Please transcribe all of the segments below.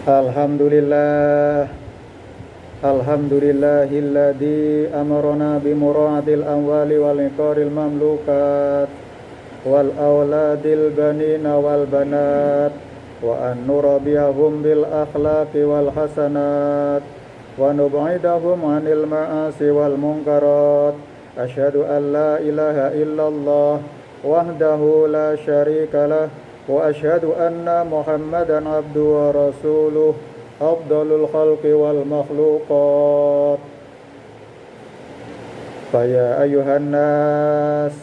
Alhamdulillah, alhamdulillahilladzi amarna bimura'atil amwali wal iqaril mamlukat wal auladil banina wal banat wa an nurabiyahum bil akhlaqi wal hasanat wa nub'idahum 'anil ma'asi wal munkarat. Asyhadu an la ilaha illallah wahdahu la syarikalah wa asyhadu anna Muhammadan abduhu wa rasuluh afdalul khalqi wal makhluqat. Faya ayuhan nas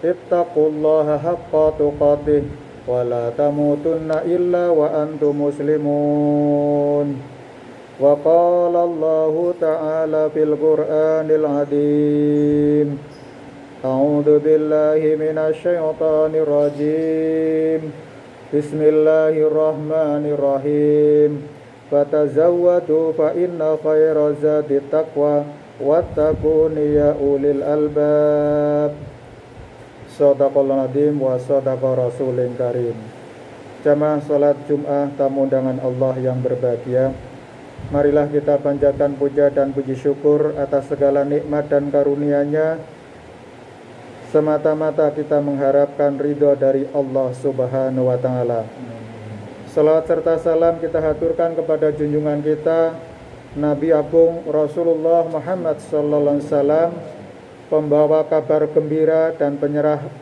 ittaqullaha haqqa tuqatih wa la tamutunna illa wa antum muslimun. Wa qala Allahu ta'ala fil Qur'anil azim. A'udzu billahi minasy syaithanir rajim. Bismillahirrahmanirrahim. Fatazawwadu fa inna khairaz zadi taqwa wattaquni ya ulil albab. Shadaqallahul azim wa shadaqa rasulil karim. Jamaah salat Jumat tamu undangan Allah yang berbahagia, marilah kita panjatkan puja dan puji syukur atas segala nikmat dan karunia-Nya. Semata-mata kita mengharapkan ridho dari Allah Subhanahu wa ta'ala. Salawat serta salam kita haturkan kepada junjungan kita Nabi Agung Rasulullah Muhammad sallallahu alaihi wasallam, pembawa kabar gembira dan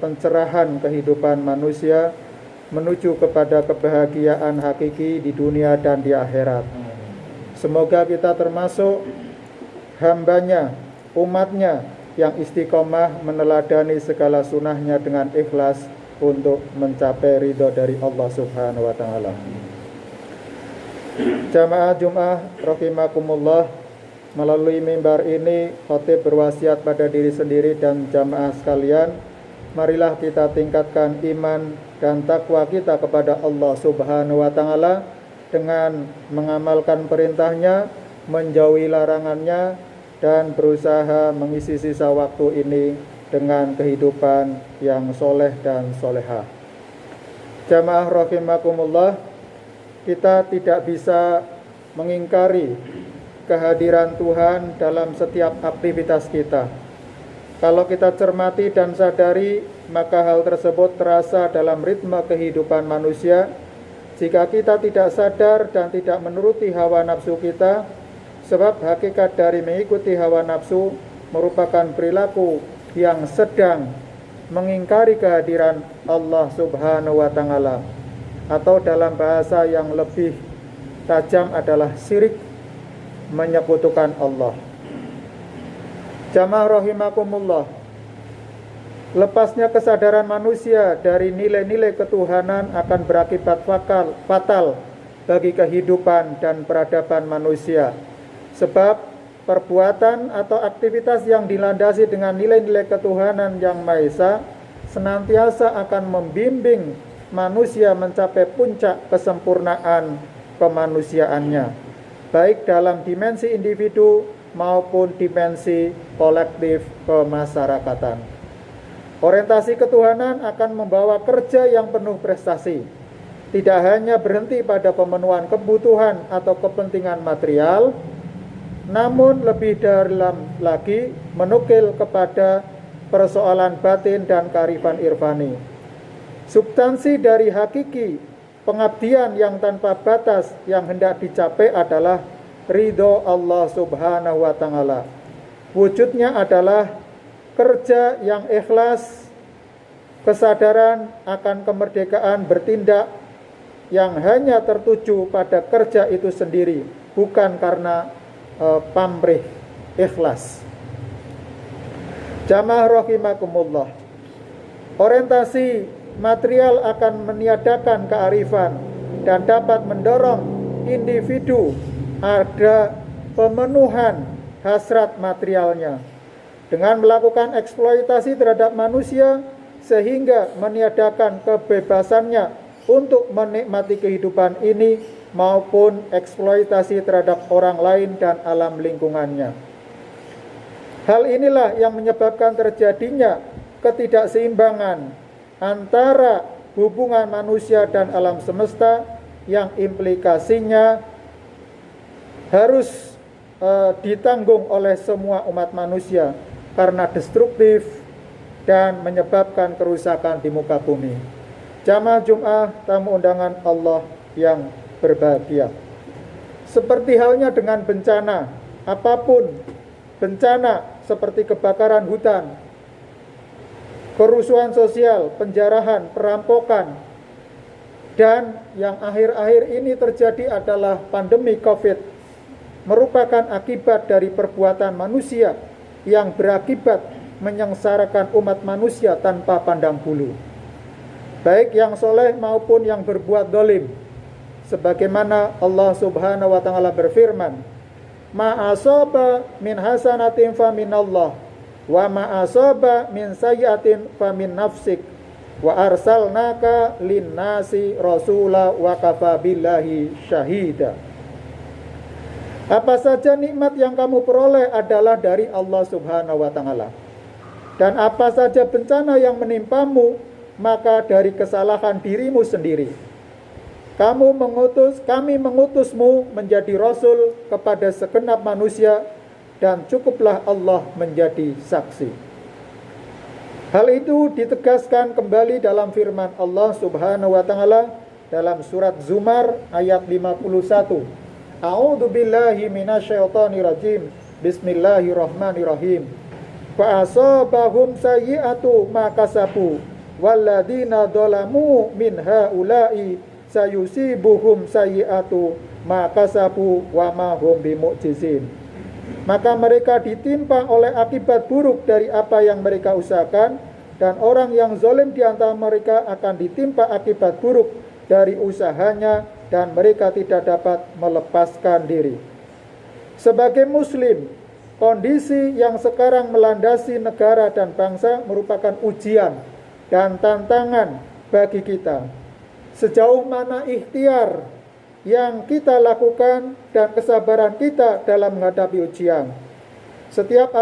pencerahan kehidupan manusia menuju kepada kebahagiaan hakiki di dunia dan di akhirat. Semoga kita termasuk hambanya, umatnya yang istiqomah meneladani segala sunnahnya dengan ikhlas untuk mencapai ridho dari Allah Subhanahu wa ta'ala. Jamaah Jum'ah rahimakumullah, melalui mimbar ini khatib berwasiat pada diri sendiri dan jamaah sekalian, marilah kita tingkatkan iman dan takwa kita kepada Allah Subhanahu wa ta'ala dengan mengamalkan perintahnya, menjauhi larangannya, dan berusaha mengisi sisa waktu ini dengan kehidupan yang soleh dan solehah. Jamaah rahimakumullah, kita tidak bisa mengingkari kehadiran Tuhan dalam setiap aktivitas kita. Kalau kita cermati dan sadari, maka hal tersebut terasa dalam ritme kehidupan manusia. Jika kita tidak sadar dan tidak menuruti hawa nafsu kita, sebab hakikat dari mengikuti hawa nafsu merupakan perilaku yang sedang mengingkari kehadiran Allah Subhanahu wa ta'ala, atau dalam bahasa yang lebih tajam adalah syirik, menyekutukan Allah. Jamaah rahimakumullah, lepasnya kesadaran manusia dari nilai-nilai ketuhanan akan berakibat fatal bagi kehidupan dan peradaban manusia. Sebab perbuatan atau aktivitas yang dilandasi dengan nilai-nilai ketuhanan yang Maha Esa senantiasa akan membimbing manusia mencapai puncak kesempurnaan kemanusiaannya, baik dalam dimensi individu maupun dimensi kolektif kemasyarakatan. Orientasi ketuhanan akan membawa kerja yang penuh prestasi, tidak hanya berhenti pada pemenuhan kebutuhan atau kepentingan material, namun lebih dalam lagi menukil kepada persoalan batin dan kearifan irfani. Substansi dari hakiki pengabdian yang tanpa batas yang hendak dicapai adalah ridho Allah Subhanahu wa ta'ala. Wujudnya adalah kerja yang ikhlas, kesadaran akan kemerdekaan bertindak yang hanya tertuju pada kerja itu sendiri, bukan karena pamrih, ikhlas. Jamaah rahimakumullah, orientasi material akan meniadakan kearifan dan dapat mendorong individu ada pemenuhan hasrat materialnya dengan melakukan eksploitasi terhadap manusia, sehingga meniadakan kebebasannya untuk menikmati kehidupan ini maupun eksploitasi terhadap orang lain dan alam lingkungannya. Hal inilah yang menyebabkan terjadinya ketidakseimbangan antara hubungan manusia dan alam semesta yang implikasinya harus ditanggung oleh semua umat manusia karena destruktif dan menyebabkan kerusakan di muka bumi. Jamaah Jum'ah tamu undangan Allah yang berbahagia. Seperti halnya dengan bencana, apapun bencana seperti kebakaran hutan, kerusuhan sosial, penjarahan, perampokan, dan yang akhir-akhir ini terjadi adalah pandemi COVID, merupakan akibat dari perbuatan manusia yang berakibat menyengsarakan umat manusia tanpa pandang bulu, baik yang soleh maupun yang berbuat dolim. Sebagaimana Allah Subhanahu wa ta'ala berfirman, ma asaba min hasanatin fa minallah wa ma asaba min sayyi'atin fa min nafsik wa arsalnaka linnasi rasula wa kafa billahi syahida. Apa saja nikmat yang kamu peroleh adalah dari Allah Subhanahu wa ta'ala. Dan apa saja bencana yang menimpamu, maka dari kesalahan dirimu sendiri. Kami mengutusmu menjadi rasul kepada segenap manusia, dan cukuplah Allah menjadi saksi. Hal itu ditegaskan kembali dalam firman Allah Subhanahu wa ta'ala dalam surat Zumar ayat 51. A'udzu billahi minasyaitonir rajim. Bismillahirrahmanirrahim. Fa asabahum sayyi'atu ma kasabu walladzina dzalamu min haula'i sayusibuhum sayyi'atu ma kasabu wa ma hum bimu'jizin. Maka mereka ditimpa oleh akibat buruk dari apa yang mereka usahakan, dan orang yang zalim di antara mereka akan ditimpa akibat buruk dari usahanya, dan mereka tidak dapat melepaskan diri. Sebagai muslim, kondisi yang sekarang melandasi negara dan bangsa merupakan ujian dan tantangan bagi kita. Sejauh mana ikhtiar yang kita lakukan dan kesabaran kita dalam menghadapi ujian. Setiap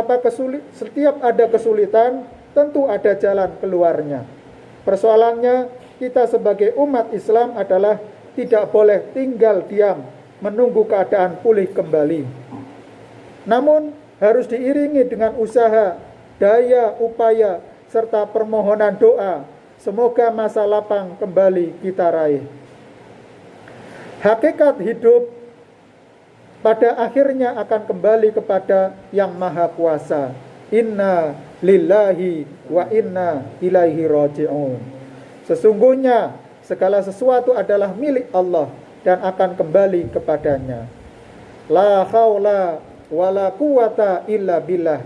ada kesulitan, tentu ada jalan keluarnya. Persoalannya, kita sebagai umat Islam adalah tidak boleh tinggal diam menunggu keadaan pulih kembali. Namun harus diiringi dengan usaha, daya, upaya, serta permohonan doa. Semoga masa lapang kembali kita raih. Hakikat hidup pada akhirnya akan kembali kepada Yang Maha Kuasa. Inna lillahi wa inna ilaihi raji'un. Sesungguhnya segala sesuatu adalah milik Allah dan akan kembali kepadanya. La haula wala quwata illa billah.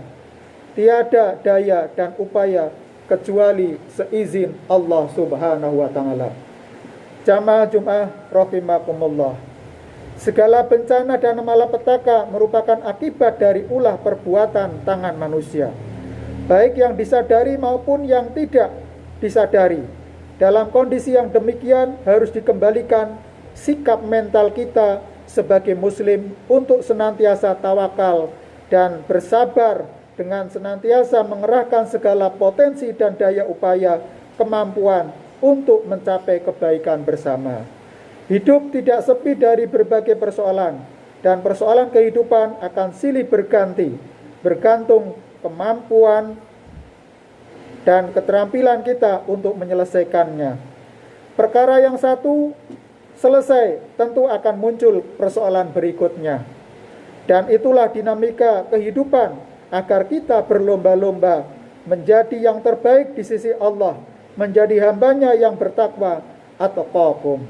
Tiada daya dan upaya kecuali seizin Allah Subhanahu wa ta'ala. Jamaah Jum'ah rahimakumullah. Segala bencana dan malapetaka merupakan akibat dari ulah perbuatan tangan manusia, baik yang disadari maupun yang tidak disadari. Dalam kondisi yang demikian harus dikembalikan sikap mental kita sebagai muslim untuk senantiasa tawakal dan bersabar dengan senantiasa mengerahkan segala potensi dan daya upaya kemampuan untuk mencapai kebaikan bersama. Hidup tidak sepi dari berbagai persoalan, dan persoalan kehidupan akan silih berganti, bergantung kemampuan dan keterampilan kita untuk menyelesaikannya. Perkara yang satu selesai, tentu akan muncul persoalan berikutnya. Dan itulah dinamika kehidupan agar kita berlomba-lomba menjadi yang terbaik di sisi Allah, menjadi hambanya yang bertakwa atau qakum.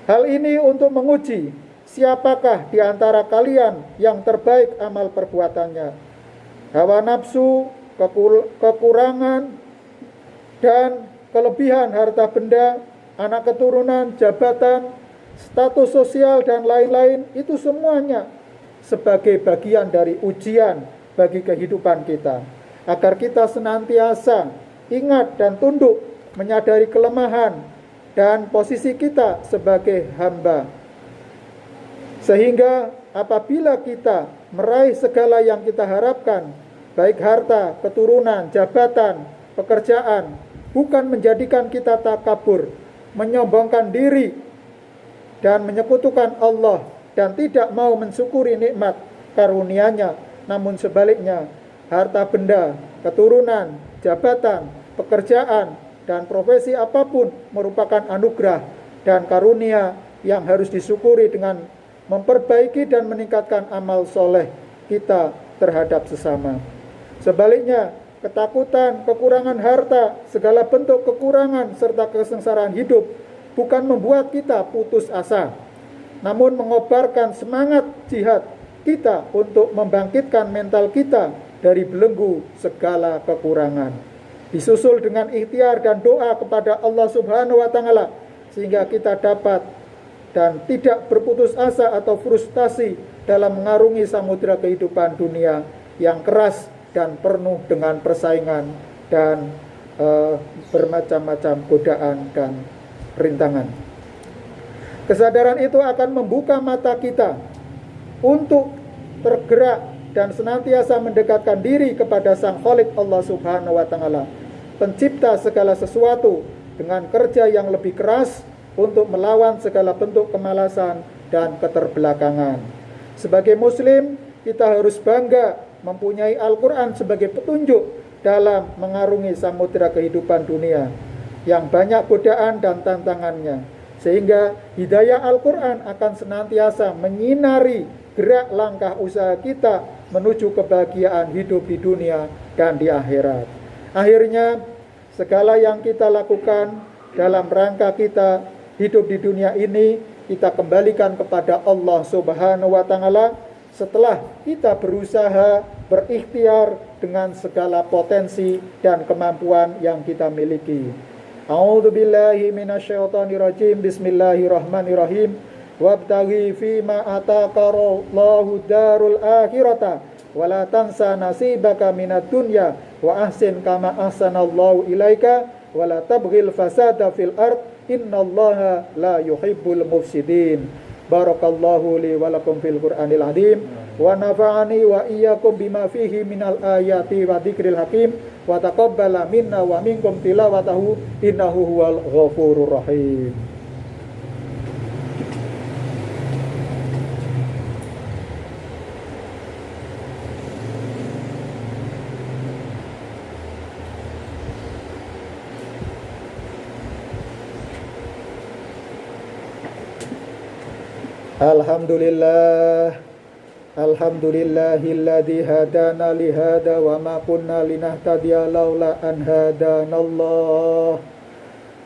Hal ini untuk menguji siapakah di antara kalian yang terbaik amal perbuatannya. Hawa nafsu, kekurangan dan kelebihan harta benda, anak keturunan, jabatan, status sosial dan lain-lain, itu semuanya sebagai bagian dari ujian bagi kehidupan kita, agar kita senantiasa ingat dan tunduk menyadari kelemahan dan posisi kita sebagai hamba, sehingga apabila kita meraih segala yang kita harapkan, baik harta, keturunan, jabatan, pekerjaan, bukan menjadikan kita takabur, menyombongkan diri, dan menyekutukan Allah dan tidak mau mensyukuri nikmat karunia-Nya, namun sebaliknya harta benda, keturunan, jabatan, pekerjaan, dan profesi apapun merupakan anugerah dan karunia yang harus disyukuri dengan memperbaiki dan meningkatkan amal soleh kita terhadap sesama. Sebaliknya, ketakutan, kekurangan harta, segala bentuk kekurangan, serta kesengsaraan hidup bukan membuat kita putus asa, namun mengobarkan semangat jihad kita untuk membangkitkan mental kita dari belenggu segala kekurangan. Disusul dengan ikhtiar dan doa kepada Allah Subhanahu wa Ta'ala, sehingga kita dapat dan tidak berputus asa atau frustasi dalam mengarungi samudera kehidupan dunia yang keras dan penuh dengan persaingan dan bermacam-macam godaan dan rintangan. Kesadaran itu akan membuka mata kita untuk tergerak dan senantiasa mendekatkan diri kepada Sang Khalik Allah Subhanahu wa Ta'ala, pencipta segala sesuatu, dengan kerja yang lebih keras untuk melawan segala bentuk kemalasan dan keterbelakangan. Sebagai muslim, kita harus bangga mempunyai Al-Quran sebagai petunjuk dalam mengarungi samudera kehidupan dunia yang banyak godaan dan tantangannya, sehingga hidayah Al-Quran akan senantiasa menyinari gerak langkah usaha kita menuju kebahagiaan hidup di dunia dan di akhirat. Akhirnya, segala yang kita lakukan dalam rangka kita hidup di dunia ini, kita kembalikan kepada Allah Subhanahu wa Ta'ala setelah kita berusaha berikhtiar dengan segala potensi dan kemampuan yang kita miliki. A'udzubillahi minasyaitonirrajim. Bismillahirrahmanirrahim. Wabtaghi fima ataqarallahu darul akhirata wala tansa nasibaka minad dunya wa ahsin kama ahsanallahu ilaika wala tabghil fasada fil ard innallaha la yuhibbul mufsidin. Barakallahu li wa lakum fil Qur'anil azim wa nafa'ani wa iyyakum bima fihi minal ayati wa dzikril hakim wa taqabbala minna wa minkum tilawatahu innahu huwal ghafurur rahim. Alhamdulillahilladzi hadana li hada wa ma kunna linahtadiya laula an hadanallah.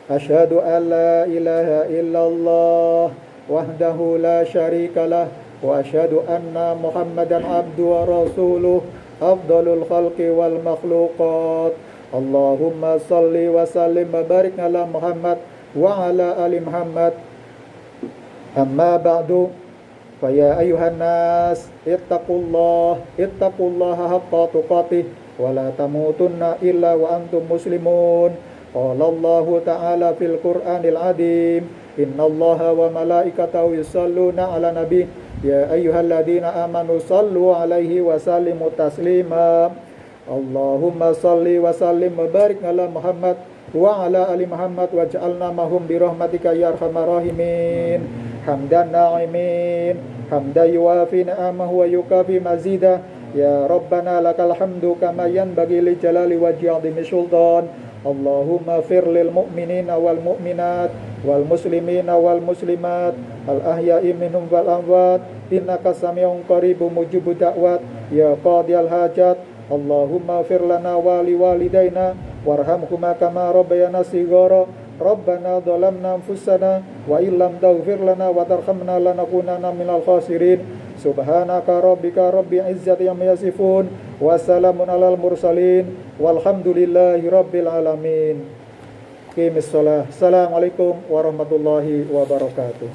Asyhadu an la ilaha illallah wahdahu la syarikalah wa asyhadu anna Muhammadan abdu wa rasuluh afdalul khalqi wal makhluqat. Allahumma salli wa sallim wa barik ala Muhammad wa ala ali Muhammad. Amma ba'du, fa ya ayuhan nas ittaqullaha haqqa tuqatih wa la tamutunna illa wa antum muslimun. Qala Allah ta'ala fil Qur'anil azim, innallaha wa malaikatahu yusalluna 'alan nabi ya ayyuhalladzina amanu sallu 'alaihi wa sallimu taslima. Allahumma salli wa sallim wa barik ala Muhammad wa ala ali Muhammad waj'alna mahum bi rahmatika ya arhamar rahimin. Hamdan na'imin, hamdan yuwafi ni'amahu wa yukafi mazida. Ya Rabbana lakal hamdu kama yanbaghi li jalali wajhi 'azimi sultan. Allahumma fir lil mu'minina wal mu'minat wal muslimina wal muslimat al ahya'i minhum wal amwat innaka sami'un qaribun mujibud da'wat ya qadiyal hajat. Allahumma fir lana wa li walidaina warhamhuma kama rabbayana shighara. Rabbana dhalamna anfusana wa illam taghfir lana wa tarhamna lanakunanna minal khasirin. Subhanaka rabbika rabbil izzati amma yasifun wa salamun alal mursalin walhamdulillahi rabbil alamin. Qimis shalah. Assalamualaikum warahmatullahi wabarakatuh.